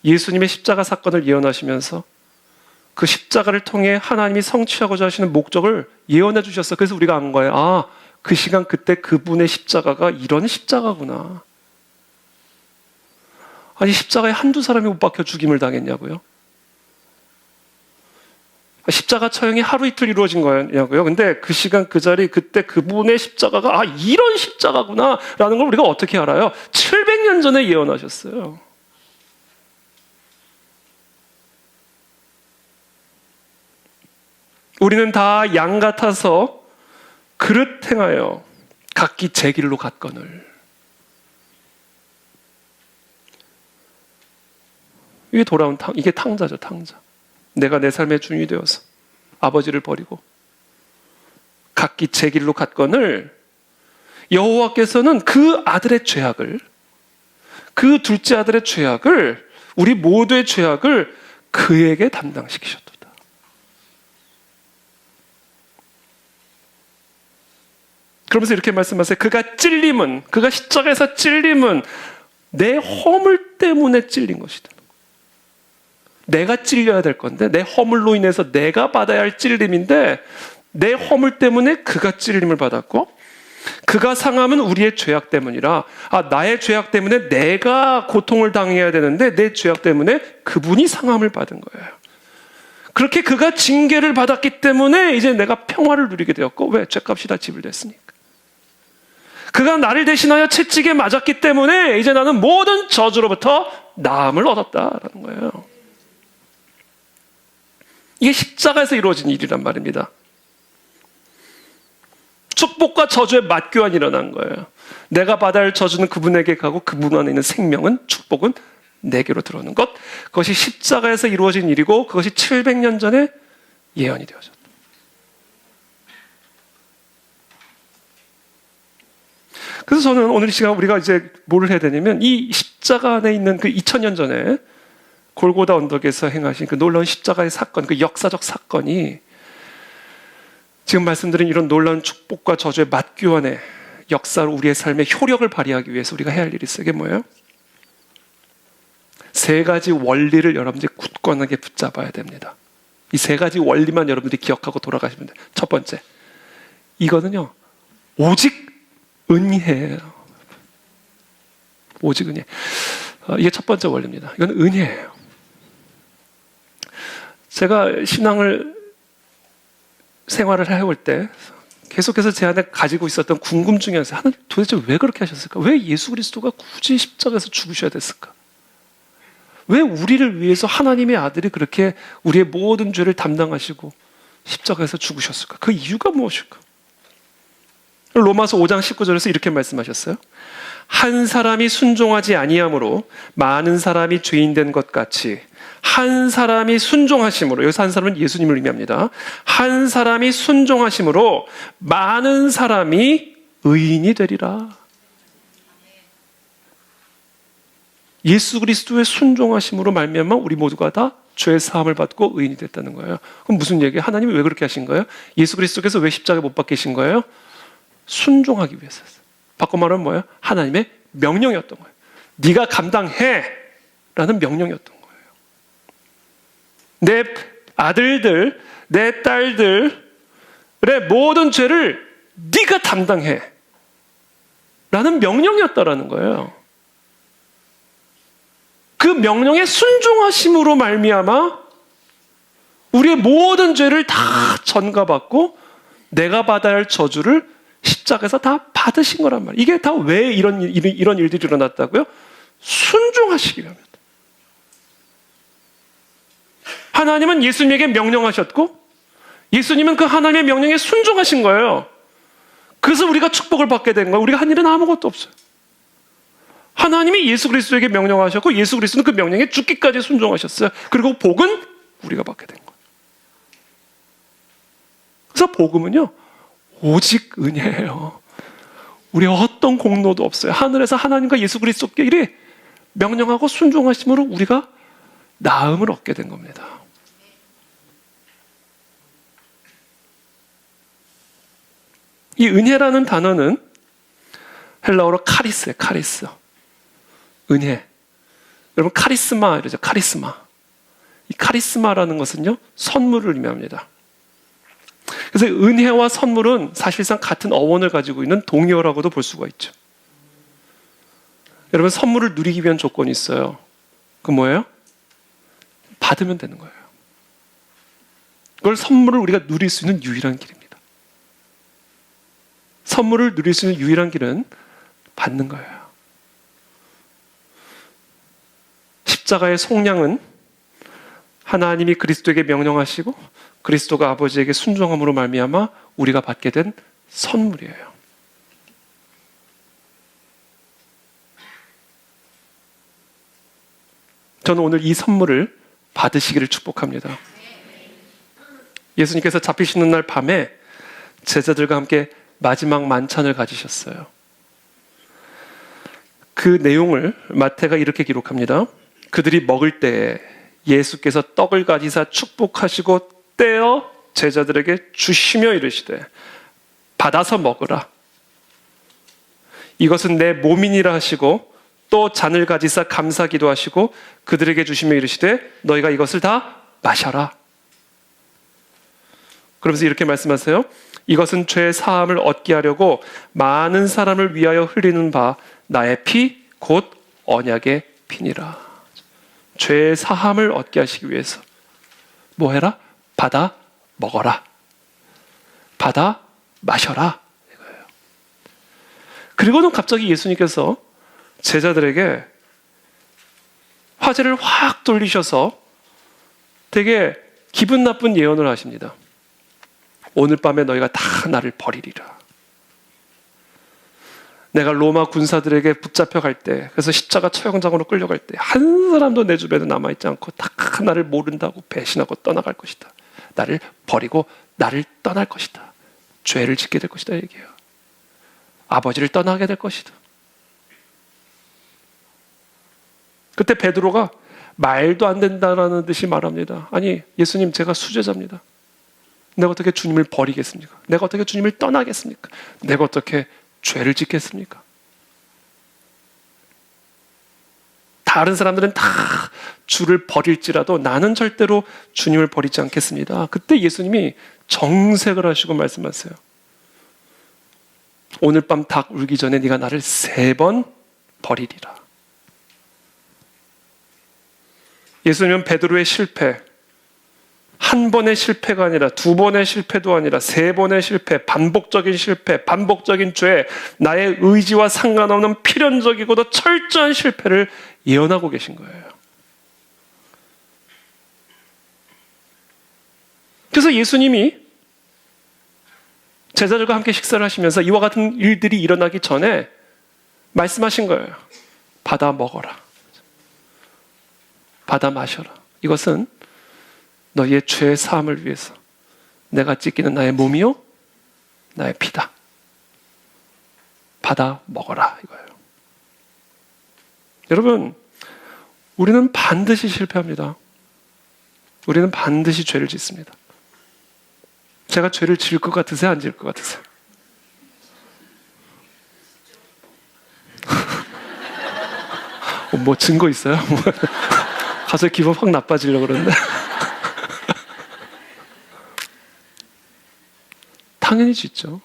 예수님의 십자가 사건을 예언하시면서 그 십자가를 통해 하나님이 성취하고자 하시는 목적을 예언해 주셨어요. 그래서 우리가 안 거예요. 그 시간 그때 그분의 십자가가 이런 십자가구나. 아니, 십자가에 한두 사람이 못 박혀 죽임을 당했냐고요? 십자가 처형이 하루 이틀 이루어진 거냐고요. 근데 그 시간 그 자리 그때 그분의 십자가가 이런 십자가구나 라는 걸 우리가 어떻게 알아요? 700년 전에 예언하셨어요. 우리는 다 양 같아서 그릇 행하여 각기 제 길로 갔거늘. 이게 돌아온 이게 탕자죠, 탕자. 내가 내 삶의 주인이 되어서 아버지를 버리고 각기 제 길로 갔거늘, 여호와께서는 그 아들의 죄악을, 그 둘째 아들의 죄악을, 우리 모두의 죄악을 그에게 담당시키셨도다. 그러면서 이렇게 말씀하세요. 그가 십자가에서 찔림은 내 허물 때문에 찔린 것이다. 내가 찔려야 될 건데, 내 허물로 인해서 내가 받아야 할 찔림인데, 내 허물 때문에 그가 찔림을 받았고, 그가 상함은 우리의 죄악 때문이라, 나의 죄악 때문에 내가 고통을 당해야 되는데 내 죄악 때문에 그분이 상함을 받은 거예요. 그렇게 그가 징계를 받았기 때문에 이제 내가 평화를 누리게 되었고, 왜? 죄값이 다 지불됐으니까. 그가 나를 대신하여 채찍에 맞았기 때문에 이제 나는 모든 저주로부터 나음을 얻었다라는 거예요. 이게 십자가에서 이루어진 일이란 말입니다. 축복과 저주의 맞교환이 일어난 거예요. 내가 받아야 할 저주는 그분에게 가고 그분 안에 있는 생명은, 축복은 내게로 들어오는 것. 그것이 십자가에서 이루어진 일이고 그것이 700년 전에 예언이 되어졌다. 그래서 저는 오늘 이 시간 우리가 이제 뭘 해야 되냐면, 이 십자가 안에 있는 그 2000년 전에 골고다 언덕에서 행하신 그 놀라운 십자가의 사건, 그 역사적 사건이 지금 말씀드린 이런 놀라운 축복과 저주의 맞교환의 역사로 우리의 삶에 효력을 발휘하기 위해서 우리가 해야 할 일이 있어요. 이게 뭐예요? 세 가지 원리를 여러분들이 굳건하게 붙잡아야 됩니다. 이 세 가지 원리만 여러분들이 기억하고 돌아가시면 돼요. 첫 번째, 이거는요, 오직 은혜예요. 오직 은혜. 이게 첫 번째 원리입니다. 이건 은혜예요. 제가 신앙을 생활을 해올 때 계속해서 제 안에 가지고 있었던 궁금증이었어요. 하나님 도대체 왜 그렇게 하셨을까? 왜 예수 그리스도가 굳이 십자가에서 죽으셔야 됐을까? 왜 우리를 위해서 하나님의 아들이 그렇게 우리의 모든 죄를 담당하시고 십자가에서 죽으셨을까? 그 이유가 무엇일까? 로마서 5장 19절에서 이렇게 말씀하셨어요. 한 사람이 순종하지 아니함으로 많은 사람이 죄인 된 것 같이 한 사람이 순종하심으로, 여기서 한 사람은 예수님을 의미합니다. 한 사람이 순종하심으로 많은 사람이 의인이 되리라. 예수 그리스도의 순종하심으로 말미암아 우리 모두가 다 죄 사함을 받고 의인이 됐다는 거예요. 그럼 무슨 얘기예요? 하나님이 왜 그렇게 하신 거예요? 예수 그리스도께서 왜 십자가에 못 박히신 거예요? 순종하기 위해서였어요. 바꿔 말하면 뭐예요? 하나님의 명령이었던 거예요. 네가 감당해 라는 명령이었던 거예요. 내 아들들, 내 딸들의 모든 죄를 네가 담당해 라는 명령이었다라는 거예요. 그 명령에 순종하심으로 말미암아 우리의 모든 죄를 다 전가받고 내가 받아야 할 저주를 십자가에서 다 받으신 거란 말이에요. 이게 다 왜 이런 일들이 일어났다고요? 순종하시기 위함이다. 하나님은 예수님에게 명령하셨고 예수님은 그 하나님의 명령에 순종하신 거예요. 그래서 우리가 축복을 받게 된 거예요. 우리가 한 일은 아무것도 없어요. 하나님이 예수 그리스도에게 명령하셨고 예수 그리스도는 그 명령에 죽기까지 순종하셨어요. 그리고 복은 우리가 받게 된 거예요. 그래서 복음은요, 오직 은혜예요. 우리 어떤 공로도 없어요. 하늘에서 하나님과 예수 그리스도께 명령하고 순종하심으로 우리가 나음을 얻게 된 겁니다. 이 은혜라는 단어는 헬라어로 카리스예요. 카리스. 은혜. 여러분 카리스마 이러죠. 카리스마. 이 카리스마라는 것은요, 선물을 의미합니다. 그래서 은혜와 선물은 사실상 같은 어원을 가지고 있는 동의어라고도 볼 수가 있죠. 여러분 선물을 누리기 위한 조건이 있어요. 그 뭐예요? 받으면 되는 거예요. 그걸 선물을 우리가 누릴 수 있는 유일한 길입니다. 선물을 누릴 수 있는 유일한 길은 받는 거예요. 십자가의 속량은 하나님이 그리스도에게 명령하시고 그리스도가 아버지에게 순종함으로 말미암아 우리가 받게 된 선물이에요. 저는 오늘 이 선물을 받으시기를 축복합니다. 예수님께서 잡히시는 날 밤에 제자들과 함께 마지막 만찬을 가지셨어요. 그 내용을 마태가 이렇게 기록합니다. 그들이 먹을 때에 예수께서 떡을 가지사 축복하시고 떼어 제자들에게 주시며 이르시되 받아서 먹으라. 이것은 내 몸이니라 하시고 또 잔을 가지사 감사기도 하시고 그들에게 주시며 이르시되 너희가 이것을 다 마셔라. 그러면서 이렇게 말씀하세요. 이것은 죄의 사함을 얻게 하려고 많은 사람을 위하여 흘리는 바 나의 피 곧 언약의 피니라. 죄의 사함을 얻게 하시기 위해서 뭐 해라? 받아 먹어라. 받아 마셔라. 이거예요. 그리고는 갑자기 예수님께서 제자들에게 화제를 확 돌리셔서 되게 기분 나쁜 예언을 하십니다. 오늘 밤에 너희가 다 나를 버리리라. 내가 로마 군사들에게 붙잡혀갈 때, 그래서 십자가 처형장으로 끌려갈 때 한 사람도 내 주변에 남아있지 않고 다 나를 모른다고 배신하고 떠나갈 것이다. 나를 버리고 나를 떠날 것이다. 죄를 짓게 될 것이다 얘기해요. 아버지를 떠나게 될 것이다. 그때 베드로가 말도 안 된다라는 듯이 말합니다. 아니 예수님, 제가 수제자입니다. 내가 어떻게 주님을 버리겠습니까? 내가 어떻게 주님을 떠나겠습니까? 내가 어떻게 죄를 짓겠습니까? 다른 사람들은 다 주를 버릴지라도 나는 절대로 주님을 버리지 않겠습니다. 그때 예수님이 정색을 하시고 말씀하세요. 오늘 밤 닭 울기 전에 네가 나를 3번 버리리라. 예수님은 베드로의 실패, 한 번의 실패가 아니라 2번의 실패도 아니라 3번의 실패, 반복적인 실패, 반복적인 죄, 나의 의지와 상관없는 필연적이고도 철저한 실패를 예언하고 계신 거예요. 그래서 예수님이 제자들과 함께 식사를 하시면서 이와 같은 일들이 일어나기 전에 말씀하신 거예요. 받아 먹어라. 받아 마셔라. 이것은 너희의 죄의 사함을 위해서 내가 찢기는 나의 몸이요 나의 피다. 받아 먹어라 이거예요. 여러분, 우리는 반드시 실패합니다. 우리는 반드시 죄를 짓습니다. 제가 죄를 지을 것 같으세요? 안 지을 것 같으세요? 뭐 증거 있어요? 가서 기분 확 나빠지려고 그러는데. 당연히 짓죠.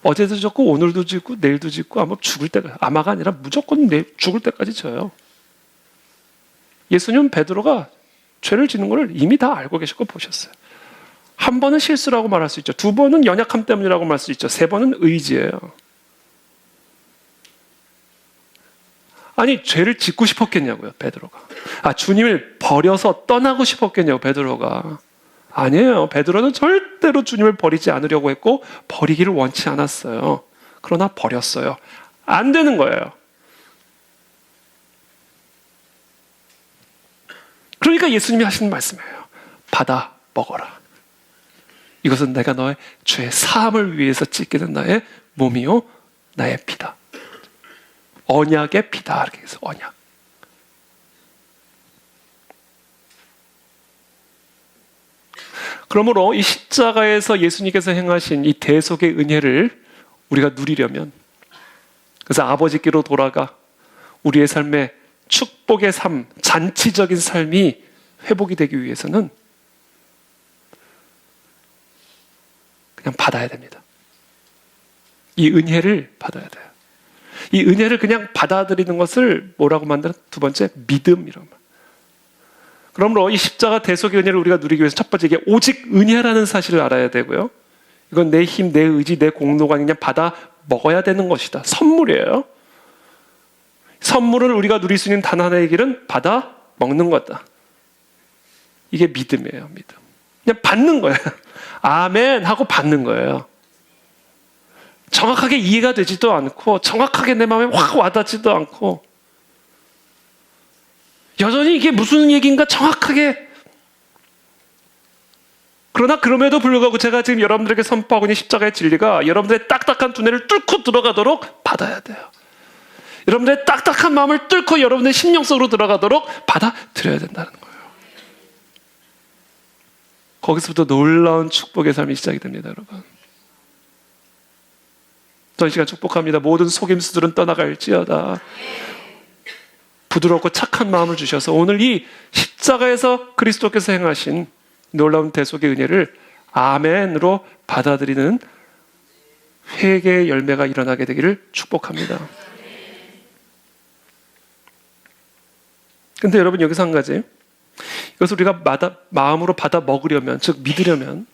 어제도 짓고 오늘도 짓고 내일도 짓고 아마 죽을 때가, 아마가 아니라 무조건 죽을 때까지 져요. 예수님은 베드로가 죄를 짓는 걸 이미 다 알고 계시고 보셨어요. 한 번은 실수라고 말할 수 있죠. 2번은 연약함 때문이라고 말할 수 있죠. 3번은 의지예요. 아니, 죄를 짓고 싶었겠냐고요, 베드로가. 주님을 버려서 떠나고 싶었겠냐고, 베드로가. 아니에요. 베드로는 절대로 주님을 버리지 않으려고 했고 버리기를 원치 않았어요. 그러나 버렸어요. 안 되는 거예요. 그러니까 예수님이 하시는 말씀이에요. 받아 먹어라. 이것은 내가 너의 죄 사함을 위해서 찢게 된 나의 몸이요 나의 피다. 언약의 피다. 이렇게 해서 언약. 그러므로 이 십자가에서 예수님께서 행하신 이 대속의 은혜를 우리가 누리려면, 그래서 아버지께로 돌아가 우리의 삶에 축복의 삶, 잔치적인 삶이 회복이 되기 위해서는 그냥 받아야 됩니다. 이 은혜를 받아야 돼요. 이 은혜를 그냥 받아들이는 것을 뭐라고 만드는? 2번째, 믿음이라고 말. 그러므로 이 십자가 대속의 은혜를 우리가 누리기 위해서 첫 번째 이게 오직 은혜라는 사실을 알아야 되고요. 이건 내 힘, 내 의지, 내 공로가 아니라 받아 먹어야 되는 것이다. 선물이에요. 선물을 우리가 누릴 수 있는 단 하나의 길은 받아 먹는 거다. 이게 믿음이에요. 믿음. 그냥 받는 거예요. 아멘 하고 받는 거예요. 정확하게 이해가 되지도 않고 정확하게 내 마음에 확 와닿지도 않고 여전히 이게 무슨 얘기인가 정확하게. 그러나 그럼에도 불구하고 제가 지금 여러분들에게 선포하고 있는 십자가의 진리가 여러분들의 딱딱한 두뇌를 뚫고 들어가도록 받아야 돼요. 여러분들의 딱딱한 마음을 뚫고 여러분의 심령 속으로 들어가도록 받아들여야 된다는 거예요. 거기서부터 놀라운 축복의 삶이 시작이 됩니다, 여러분. 전 시간 축복합니다. 모든 속임수들은 떠나갈지어다. 부드럽고 착한 마음을 주셔서 오늘 이 십자가에서 그리스도께서 행하신 놀라운 대속의 은혜를 아멘으로 받아들이는 회개의 열매가 일어나게 되기를 축복합니다. 근데 여러분 여기서 한 가지, 이것을 우리가 마음으로 받아 먹으려면, 즉 믿으려면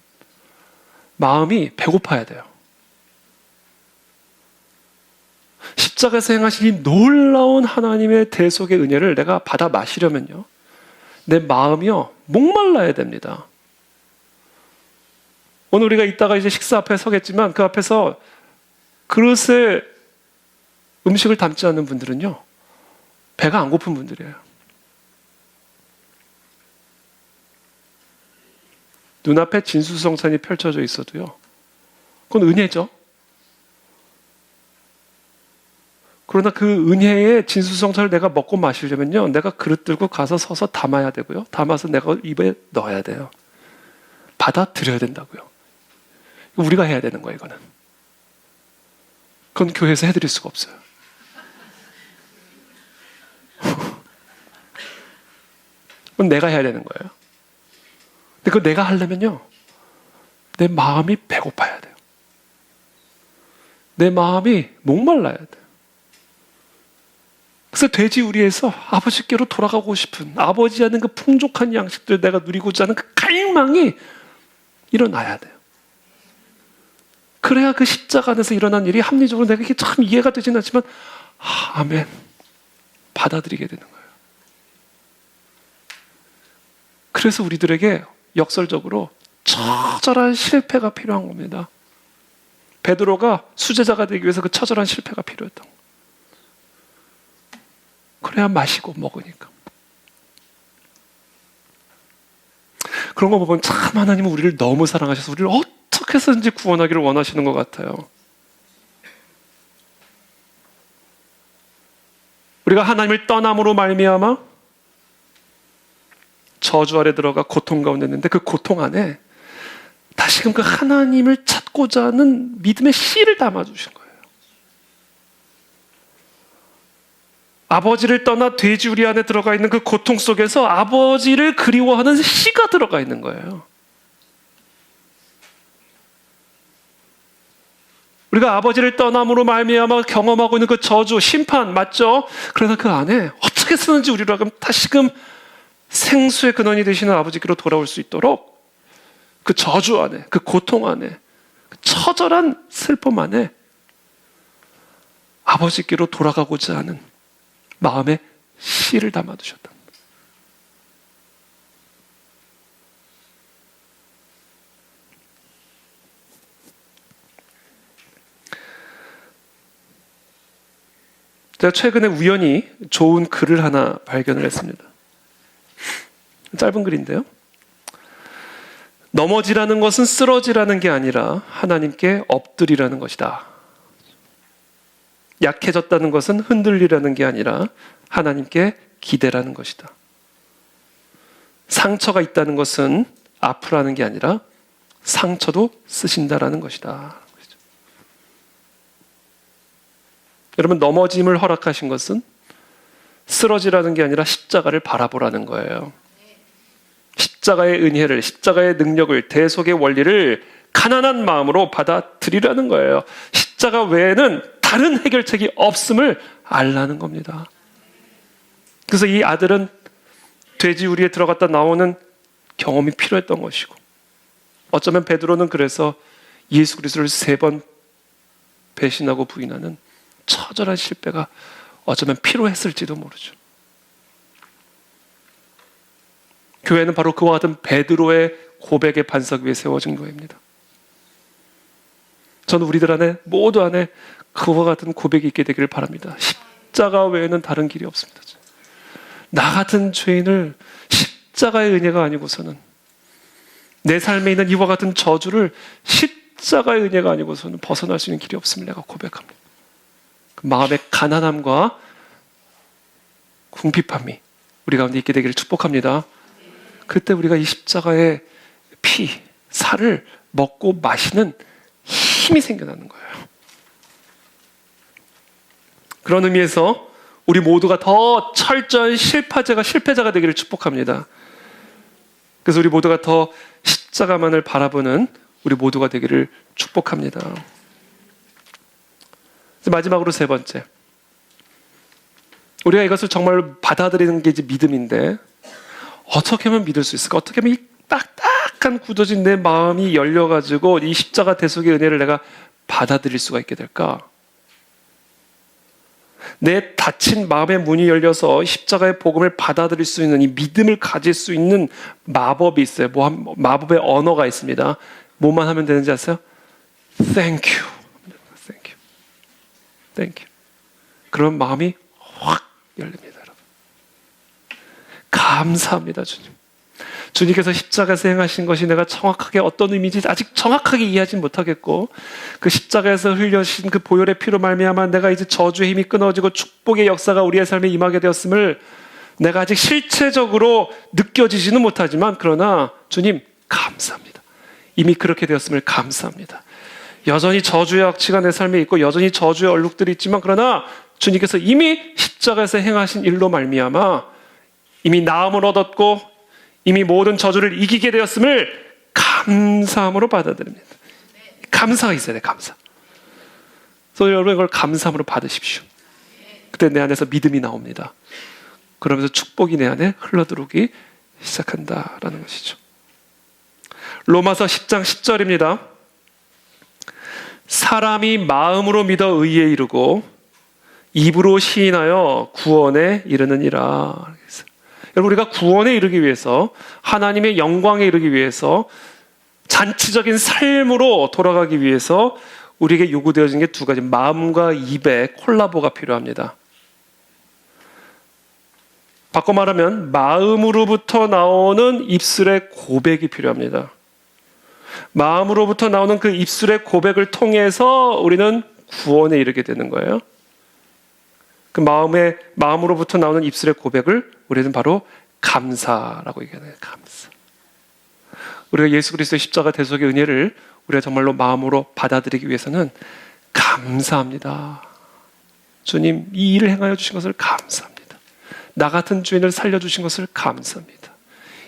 마음이 배고파야 돼요. 십자가에서 행하신 이 놀라운 하나님의 대속의 은혜를 내가 받아 마시려면요, 내 마음이요 목말라야 됩니다. 오늘 우리가 이따가 이제 식사 앞에 서겠지만 그 앞에서 그릇에 음식을 담지 않는 분들은요 배가 안 고픈 분들이에요. 눈앞에 진수성찬이 펼쳐져 있어도요 그건 은혜죠. 그러나 그 은혜의 진수성찬을 내가 먹고 마시려면요 내가 그릇 들고 가서 서서 담아야 되고요, 담아서 내가 입에 넣어야 돼요. 받아들여야 된다고요. 우리가 해야 되는 거예요. 이거는 그건 교회에서 해드릴 수가 없어요. 그건 내가 해야 되는 거예요. 근데 그거 내가 하려면요 내 마음이 배고파야 돼요. 내 마음이 목말라야 돼요. 그래서 돼지우리에서 아버지께로 돌아가고 싶은, 아버지 하는 그 풍족한 양식들을 내가 누리고자 하는 그 갈망이 일어나야 돼요. 그래야 그 십자가 안에서 일어난 일이 합리적으로 내가 이게 참 이해가 되지는 않지만 아멘 받아들이게 되는 거예요. 그래서 우리들에게 역설적으로 처절한 실패가 필요한 겁니다. 베드로가 수제자가 되기 위해서 그 처절한 실패가 필요했던 거예요. 그래야 마시고 먹으니까. 그런 거 보면 참 하나님은 우리를 너무 사랑하셔서 우리를 어떻게 해서든지 구원하기를 원하시는 것 같아요. 우리가 하나님을 떠남으로 말미암아 저주 아래 들어가 고통 가운데 있는데 그 고통 안에 다시금 그 하나님을 찾고자 하는 믿음의 씨를 담아주신 거예요. 아버지를 떠나 돼지우리 안에 들어가 있는 그 고통 속에서 아버지를 그리워하는 씨가 들어가 있는 거예요. 우리가 아버지를 떠남으로 말미암아 경험하고 있는 그 저주, 심판 맞죠? 그래서 그 안에 어떻게 쓰는지 우리로 하여금 다시금 생수의 근원이 되시는 아버지께로 돌아올 수 있도록 그 저주 안에, 그 고통 안에, 그 처절한 슬픔 안에 아버지께로 돌아가고자 하는 마음에 씨를 담아두셨다. 제가 최근에 우연히 좋은 글을 하나 발견을 했습니다. 짧은 글인데요. 넘어지라는 것은 쓰러지라는 게 아니라 하나님께 엎드리라는 것이다. 약해졌다는 것은 흔들리라는 게 아니라 하나님께 기대라는 것이다. 상처가 있다는 것은 아프라는 게 아니라 상처도 쓰신다라는 것이다. 여러분, 넘어짐을 허락하신 것은 쓰러지라는 게 아니라 십자가를 바라보라는 거예요. 십자가의 은혜를, 십자가의 능력을, 대속의 원리를 가난한 마음으로 받아들이라는 거예요. 십자가 외에는 다른 해결책이 없음을 알라는 겁니다. 그래서 이 아들은 돼지우리에 들어갔다 나오는 경험이 필요했던 것이고, 어쩌면 베드로는 그래서 예수 그리스도를 3번 배신하고 부인하는 처절한 실패가 어쩌면 필요했을지도 모르죠. 교회는 바로 그와 같은 베드로의 고백의 반석 위에 세워진 교회입니다. 저는 우리들 안에, 모두 안에 그와 같은 고백이 있게 되기를 바랍니다. 십자가 외에는 다른 길이 없습니다. 나 같은 죄인을 십자가의 은혜가 아니고서는, 내 삶에 있는 이와 같은 저주를 십자가의 은혜가 아니고서는 벗어날 수 있는 길이 없음을 내가 고백합니다. 그 마음의 가난함과 궁핍함이 우리 가운데 있게 되기를 축복합니다. 그때 우리가 이 십자가의 피, 살을 먹고 마시는 힘이 생겨나는 거예요. 그런 의미에서 우리 모두가 더 철저한 실패자가 되기를 축복합니다. 그래서 우리 모두가 더 십자가만을 바라보는 우리 모두가 되기를 축복합니다. 마지막으로 3번째, 우리가 이것을 정말 받아들이는 게 이제 믿음인데, 어떻게 하면 믿을 수 있을까? 어떻게 하면 이 딱딱한 굳어진 내 마음이 열려가지고 이 십자가 대속의 은혜를 내가 받아들일 수가 있게 될까? 내 닫힌 마음의 문이 열려서 십자가의 복음을 받아들일 수 있는, 이 믿음을 가질 수 있는 마법이 있어요. 마법의 언어가 있습니다. 뭐만 하면 되는지 아세요? Thank you. Thank you. Thank you. 그런 마음이 확 열립니다, 여러분. 감사합니다, 주님. 주님께서 십자가에서 행하신 것이 내가 정확하게 어떤 의미인지 아직 정확하게 이해하지 못하겠고, 그 십자가에서 흘려신 그 보혈의 피로 말미암아 내가 이제 저주의 힘이 끊어지고 축복의 역사가 우리의 삶에 임하게 되었음을 내가 아직 실체적으로 느껴지지는 못하지만, 그러나 주님 감사합니다. 이미 그렇게 되었음을 감사합니다. 여전히 저주의 악취가 내 삶에 있고 여전히 저주의 얼룩들이 있지만, 그러나 주님께서 이미 십자가에서 행하신 일로 말미암아 이미 나음을 얻었고 이미 모든 저주를 이기게 되었음을 감사함으로 받아들입니다. 감사가 있어야 돼, 감사. 그래서 여러분 이걸 감사함으로 받으십시오. 그때 내 안에서 믿음이 나옵니다. 그러면서 축복이 내 안에 흘러들어오기 시작한다라는 것이죠. 로마서 10장 10절입니다. 사람이 마음으로 믿어 의에 이르고 입으로 시인하여 구원에 이르느니라. 여러분, 우리가 구원에 이르기 위해서, 하나님의 영광에 이르기 위해서, 잔치적인 삶으로 돌아가기 위해서 우리에게 요구되어진 게 2가지, 마음과 입의 콜라보가 필요합니다. 바꿔 말하면 마음으로부터 나오는 입술의 고백이 필요합니다. 마음으로부터 나오는 그 입술의 고백을 통해서 우리는 구원에 이르게 되는 거예요. 그 마음으로부터 나오는 입술의 고백을 우리는 바로 감사라고 얘기하는 거예요. 감사. 우리가 예수 그리스도의 십자가 대속의 은혜를 우리가 정말로 마음으로 받아들이기 위해서는 감사합니다. 주님, 이 일을 행하여 주신 것을 감사합니다. 나 같은 죄인을 살려주신 것을 감사합니다.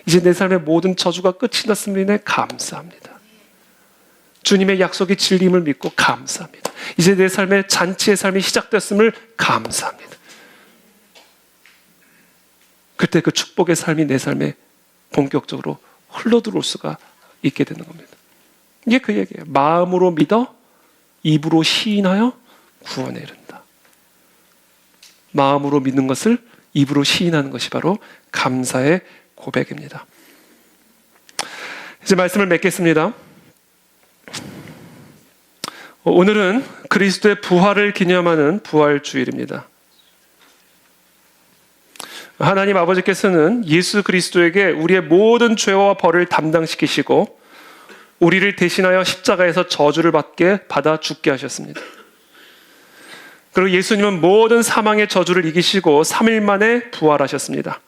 이제 내 삶의 모든 저주가 끝이 났음을 인해 감사합니다. 주님의 약속이 진리임을 믿고 감사합니다. 이제 내 삶의 잔치의 삶이 시작됐음을 감사합니다. 그때 그 축복의 삶이 내 삶에 본격적으로 흘러들어올 수가 있게 되는 겁니다. 이게 그 얘기예요. 마음으로 믿어 입으로 시인하여 구원에 이른다. 마음으로 믿는 것을 입으로 시인하는 것이 바로 감사의 고백입니다. 이제 말씀을 맺겠습니다. 오늘은 그리스도의 부활을 기념하는 부활주일입니다. 하나님 아버지께서는 예수 그리스도에게 우리의 모든 죄와 벌을 담당시키시고 우리를 대신하여 십자가에서 저주를 받아 죽게 하셨습니다. 그리고 예수님은 모든 사망의 저주를 이기시고 3일 만에 부활하셨습니다.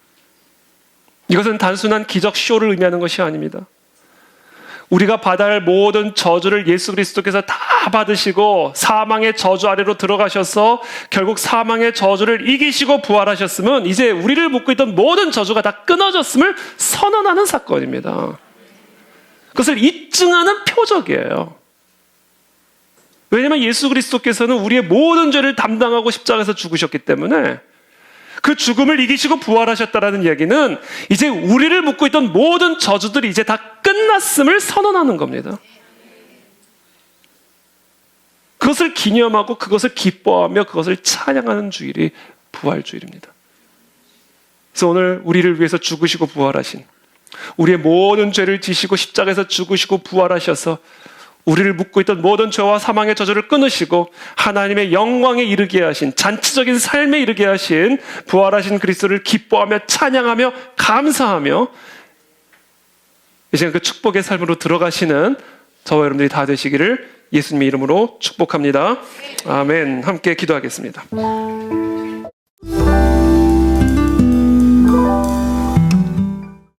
이것은 단순한 기적 쇼를 의미하는 것이 아닙니다. 우리가 받아야 할 모든 저주를 예수 그리스도께서 다 받으시고 사망의 저주 아래로 들어가셔서 결국 사망의 저주를 이기시고 부활하셨으면 이제 우리를 묶고 있던 모든 저주가 다 끊어졌음을 선언하는 사건입니다. 그것을 입증하는 표적이에요. 왜냐하면 예수 그리스도께서는 우리의 모든 죄를 담당하고 십자가에서 죽으셨기 때문에 그 죽음을 이기시고 부활하셨다라는 이야기는 이제 우리를 묶고 있던 모든 저주들이 이제 다 끝났음을 선언하는 겁니다. 그것을 기념하고 그것을 기뻐하며 그것을 찬양하는 주일이 부활주일입니다. 그래서 오늘 우리를 위해서 죽으시고 부활하신, 우리의 모든 죄를 지시고 십자가에서 죽으시고 부활하셔서 우리를 묶고 있던 모든 죄와 사망의 저주를 끊으시고 하나님의 영광에 이르게 하신, 잔치적인 삶에 이르게 하신 부활하신 그리스도를 기뻐하며 찬양하며 감사하며 이제 그 축복의 삶으로 들어가시는 저와 여러분들이 다 되시기를 예수님의 이름으로 축복합니다. 아멘. 함께 기도하겠습니다.